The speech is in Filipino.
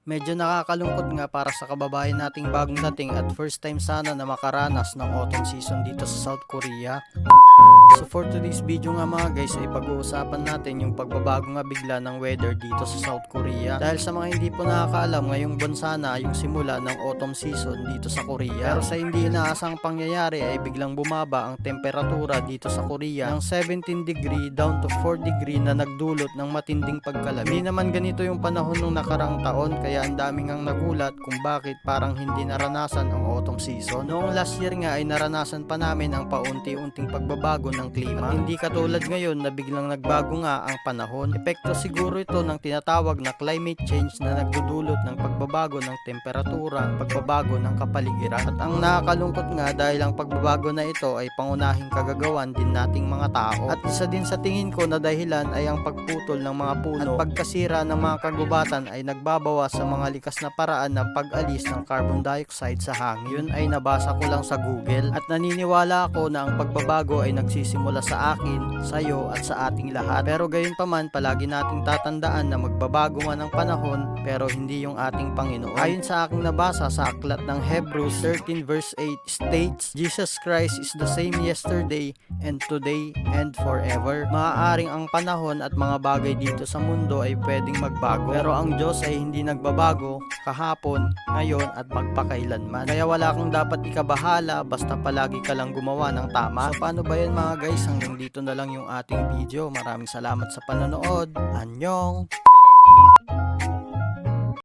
Medyo nakakalungkot nga para sa kababayan nating bagong dating at first time sana na makaranas ng autumn season dito sa South Korea. So for today's video nga mga guys ay pag-uusapan natin yung pagbabago nga bigla ng weather dito sa South Korea. Dahil sa mga hindi po nakakaalam, ngayong buwan sana yung simula ng autumn season dito sa Korea. Pero sa hindi inaasang pangyayari ay biglang bumaba ang temperatura dito sa Korea ng 17 degree down to 4 degree na nagdulot ng matinding pagkalamig. Hindi naman ganito yung panahon nung nakarang taon kaya ang daming ang nagulat kung bakit parang hindi naranasan ang autumn season. Noong last year nga ay naranasan pa namin ang paunti-unting pagbabago ng klima. At hindi katulad ngayon na biglang nagbago nga ang panahon. Epekto siguro ito ng tinatawag na climate change na nagdudulot ng pagbabago ng temperatura, pagbabago ng kapaligiran. At ang nakakalungkot nga dahil ang pagbabago na ito ay pangunahing kagagawan din nating mga tao. At isa din sa tingin ko na dahilan ay ang pagputol ng mga puno at pagkasira ng mga kagubatan ay nagbabawas sa mga likas na paraan ng pag-alis ng carbon dioxide sa hangin. Yun ay nabasa ko lang sa Google at naniniwala ako na ang pagbabago ay nagsisimula sa akin, sa iyo at sa ating lahat. Pero gayon pa man, palagi nating tatandaan na magbabago man ang panahon pero hindi yung ating Panginoon. Ayon sa aking nabasa sa aklat ng Hebrews 13 verse 8 states, Jesus Christ is the same yesterday and today and forever. Maaaring ang panahon at mga bagay dito sa mundo ay pwedeng magbago pero ang Diyos ay hindi nagbabago kahapon, ngayon at magpakailanman. Kaya wala kang dapat ikabahala basta palagi ka lang gumawa ng tama. So paano ba yan mga guys? Hanggang dito na lang yung ating video. Maraming salamat sa panonood. Annyeong!